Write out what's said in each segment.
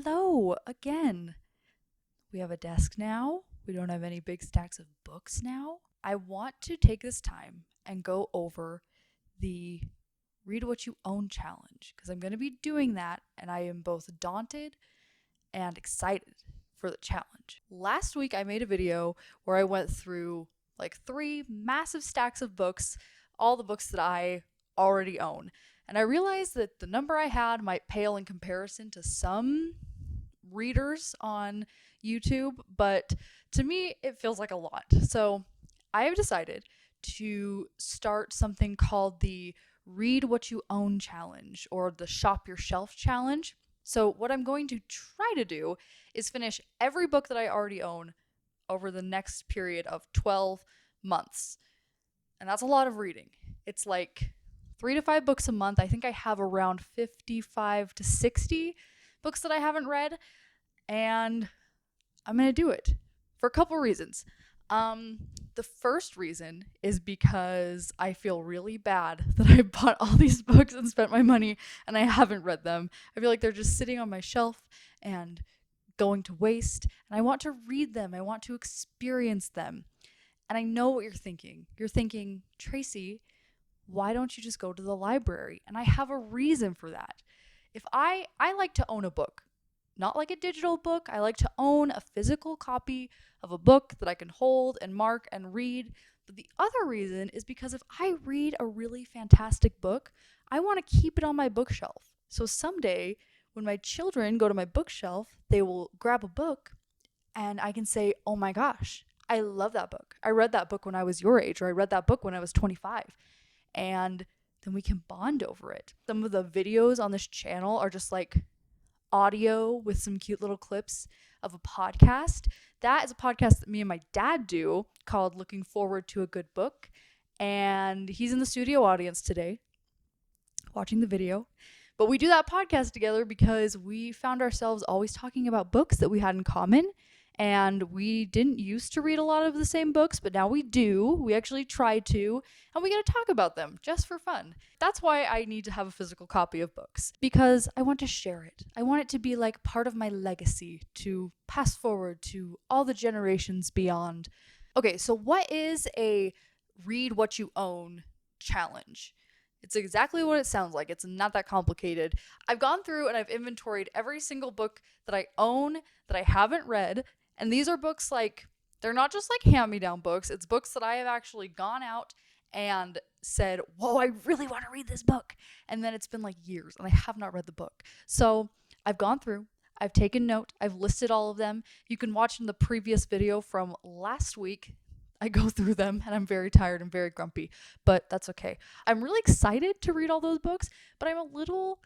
Hello again. We have a desk now. We don't have any big stacks of books now. I want to take this time and go over the Read What You Own challenge because I'm going to be doing that, and I am both daunted and excited for the challenge. Last week, I made a video where I went through like 3 massive stacks of books, all the books that I already own. And I realized that the number I had might pale in comparison to some readers on YouTube, but to me, it feels like a lot. So I have decided to start something called the Read What You Own challenge or the Shop Your Shelf challenge. So what I'm going to try to do is finish every book that I already own over the next period of 12 months. And that's a lot of reading. It's like 3 to 5 books a month. I think I have around 55 to 60 books that I haven't read, and I'm going to do it for a couple reasons. The first reason is because I feel really bad that I bought all these books and spent my money and I haven't read them. I feel like they're just sitting on my shelf and going to waste, and I want to read them. I want to experience them. And I know what you're thinking. You're thinking, Tracy, why don't you just go to the library? And I have a reason for that. If I like to own a book, not like a digital book. I like to own a physical copy of a book that I can hold and mark and read. But the other reason is because if I read a really fantastic book, I want to keep it on my bookshelf. So someday when my children go to my bookshelf, they will grab a book and I can say, oh my gosh, I love that book. I read that book when I was your age, or I read that book when I was 25. And then we can bond over it. Some of the videos on this channel are just like audio with some cute little clips of a podcast. That is a podcast that me and my dad do called Looking Forward to a Good Book. And he's in the studio audience today watching the video. But we do that podcast together because we found ourselves always talking about books that we had in common. And we didn't used to read a lot of the same books, but now we do. We actually try to, and we get to talk about them just for fun. That's why I need to have a physical copy of books, because I want to share it. I want it to be like part of my legacy to pass forward to all the generations beyond. Okay, so what is a Read What You Own challenge? It's exactly what it sounds like. It's not that complicated. I've gone through and I've inventoried every single book that I own that I haven't read. And these are books like, they're not just like hand-me-down books. It's books that I have actually gone out and said, whoa, I really want to read this book. And then it's been like years and I have not read the book. So I've gone through, I've taken note, I've listed all of them. You can watch in the previous video from last week. I go through them and I'm very tired and very grumpy, but that's okay. I'm really excited to read all those books, but I'm a little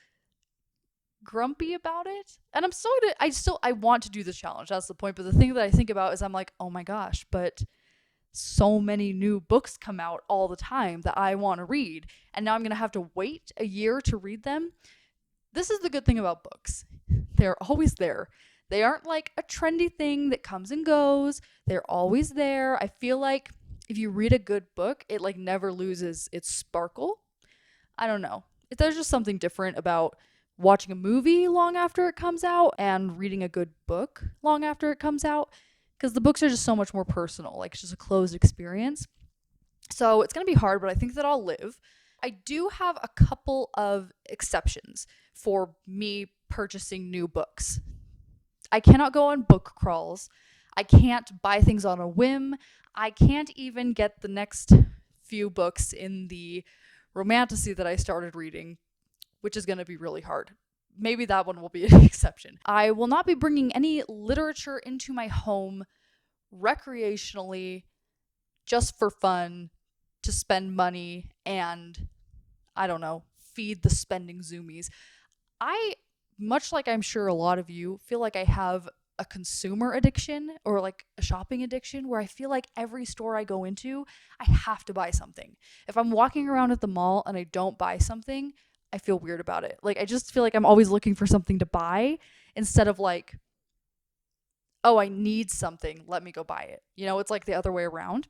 grumpy about it. And I'm still gonna, I want to do this challenge. That's the point. But the thing that I think about is I'm like, oh my gosh, but so many new books come out all the time that I want to read. And now I'm going to have to wait a year to read them. This is the good thing about books. They're always there. They aren't like a trendy thing that comes and goes. They're always there. I feel like if you read a good book, it like never loses its sparkle. I don't know. There's just something different about watching a movie long after it comes out and reading a good book long after it comes out, because the books are just so much more personal. Like, it's just a closed experience. So it's going to be hard, but I think that I'll live. I do have a couple of exceptions for me purchasing new books. I cannot go on book crawls. I can't buy things on a whim. I can't even get the next few books in the romantasy that I started reading, which is going to be really hard. Maybe that one will be an exception. I will not be bringing any literature into my home recreationally, just for fun, to spend money and, I don't know, feed the spending zoomies. I, much like I'm sure a lot of you, feel like I have a consumer addiction or like a shopping addiction where I feel like every store I go into, I have to buy something. If I'm walking around at the mall and I don't buy something, I feel weird about it. Like, I just feel like I'm always looking for something to buy instead of like, oh, I need something, let me go buy it. You know, it's like the other way around.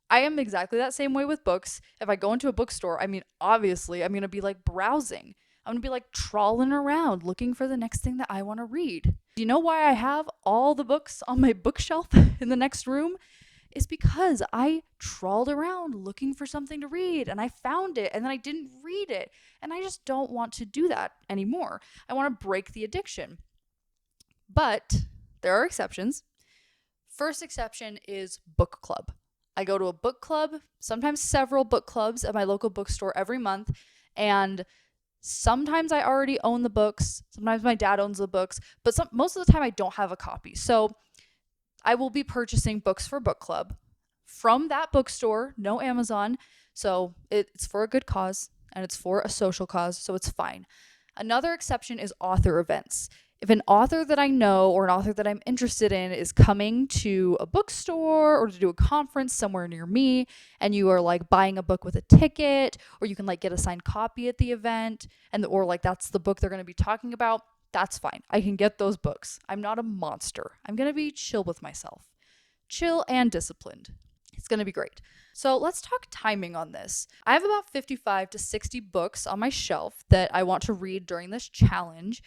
I am exactly that same way with books. If I go into a bookstore, I mean, obviously, I'm going to be like browsing. I'm going to be like trawling around looking for the next thing that I want to read. Do you know why I have all the books on my bookshelf in the next room? Is because I trawled around looking for something to read and I found it and then I didn't read it. And I just don't want to do that anymore. I want to break the addiction. But there are exceptions. First exception is book club. I go to a book club, sometimes several book clubs at my local bookstore every month. And sometimes I already own the books. Sometimes my dad owns the books. But most of the time I don't have a copy. So I will be purchasing books for book club from that bookstore, no Amazon. So it's for a good cause and it's for a social cause, so it's fine. Another exception is author events. If an author that I know or an author that I'm interested in is coming to a bookstore or to do a conference somewhere near me, and you are like buying a book with a ticket, or you can like get a signed copy at the event, or like that's the book they're going to be talking about, that's fine. I can get those books. I'm not a monster. I'm going to be chill with myself. Chill and disciplined. It's going to be great. So let's talk timing on this. I have about 55 to 60 books on my shelf that I want to read during this challenge.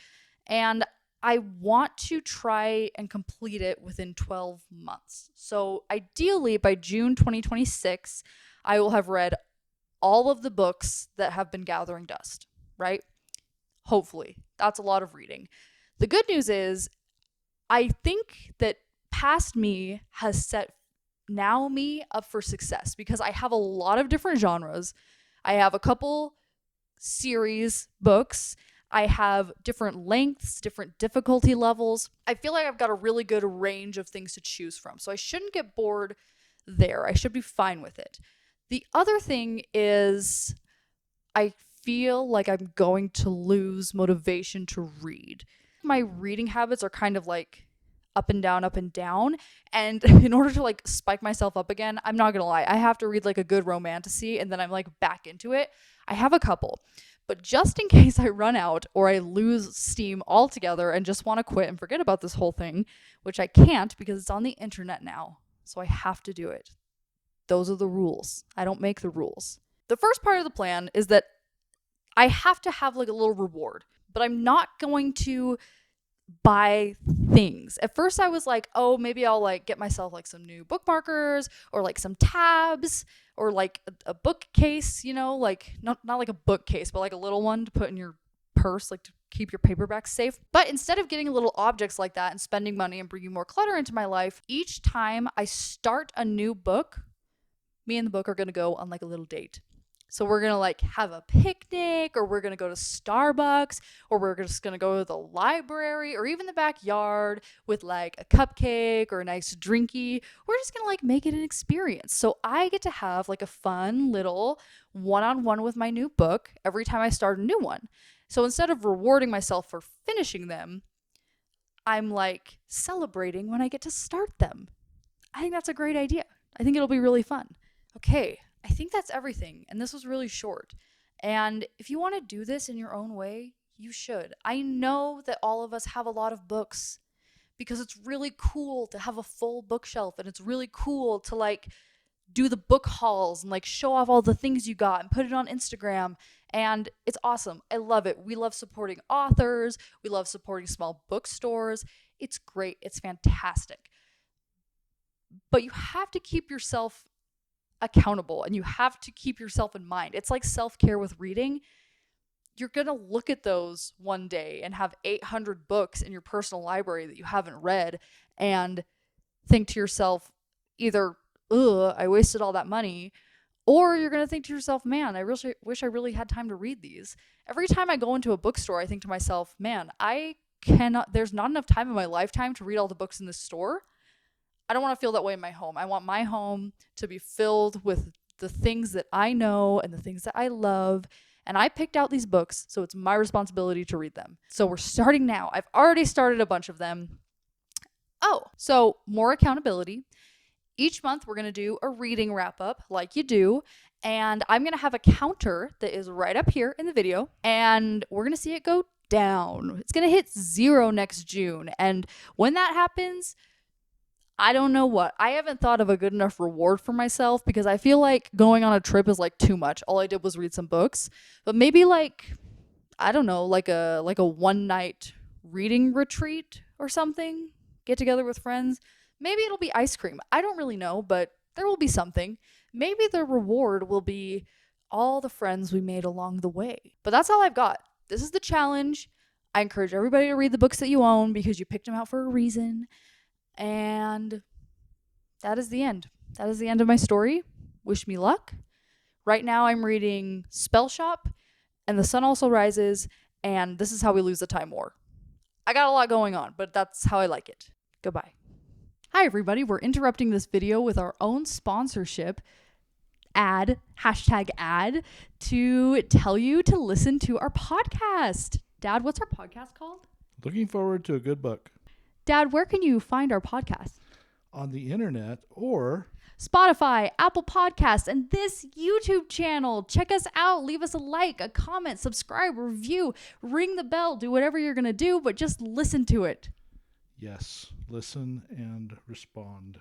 And I want to try and complete it within 12 months. So ideally by June 2026, I will have read all of the books that have been gathering dust, right? Hopefully. That's a lot of reading. The good news is I think that past me has set now me up for success because I have a lot of different genres. I have a couple series books. I have different lengths, different difficulty levels. I feel like I've got a really good range of things to choose from. So I shouldn't get bored there. I should be fine with it. The other thing is I feel like I'm going to lose motivation to read. My reading habits are kind of like up and down, up and down. And in order to like spike myself up again, I'm not going to lie, I have to read like a good romantasy and then I'm like back into it. I have a couple. But just in case I run out or I lose steam altogether and just want to quit and forget about this whole thing, which I can't because it's on the internet now. So I have to do it. Those are the rules. I don't make the rules. The first part of the plan is that I have to have like a little reward, but I'm not going to buy things. At first I was like, oh, maybe I'll like get myself like some new bookmarkers or like some tabs or like a bookcase, you know, like not like a bookcase, but like a little one to put in your purse, like to keep your paperbacks safe. But instead of getting little objects like that and spending money and bringing more clutter into my life, each time I start a new book, me and the book are going to go on like a little date. So we're going to like have a picnic, or we're going to go to Starbucks, or we're just going to go to the library or even the backyard with like a cupcake or a nice drinky. We're just going to like make it an experience. So I get to have like a fun little one-on-one with my new book every time I start a new one. So instead of rewarding myself for finishing them, I'm like celebrating when I get to start them. I think that's a great idea. I think it'll be really fun. Okay. I think that's everything. And this was really short. And if you want to do this in your own way, you should. I know that all of us have a lot of books because it's really cool to have a full bookshelf, and it's really cool to like do the book hauls and like show off all the things you got and put it on Instagram. And it's awesome. I love it. We love supporting authors. We love supporting small bookstores. It's great. It's fantastic. But you have to keep yourself accountable and you have to keep yourself in mind. It's like self-care with reading. You're going to look at those one day and have 800 books in your personal library that you haven't read and think to yourself either, ugh, I wasted all that money, or you're going to think to yourself, man, I wish I really had time to read these. Every time I go into a bookstore, I think to myself, man, there's not enough time in my lifetime to read all the books in this store. I don't want to feel that way in my home. I want my home to be filled with the things that I know and the things that I love. And I picked out these books, so it's my responsibility to read them. So we're starting now. I've already started a bunch of them. Oh, so more accountability. Each month we're going to do a reading wrap up like you do. And I'm going to have a counter that is right up here in the video. And we're going to see it go down. It's going to hit 0 next June. And when that happens, I don't know what. I haven't thought of a good enough reward for myself because I feel like going on a trip is like too much. All I did was read some books. But maybe like, I don't know, like a one night reading retreat or something. Get together with friends. Maybe it'll be ice cream. I don't really know, but there will be something. Maybe the reward will be all the friends we made along the way. But that's all I've got. This is the challenge. I encourage everybody to read the books that you own because you picked them out for a reason. And that is the end. That is the end of my story. Wish me luck. Right now I'm reading Spell Shop and The Sun Also Rises, and This Is How We Lose the Time War. I got a lot going on, but that's how I like it. Goodbye. Hi, everybody. We're interrupting this video with our own sponsorship ad, #ad, to tell you to listen to our podcast. Dad, what's our podcast called? Looking forward to a good book. Dad, where can you find our podcast? On the internet or Spotify, Apple Podcasts, and this YouTube channel. Check us out. Leave us a like, a comment, subscribe, review, ring the bell, do whatever you're going to do, but just listen to it. yes, listen and respond.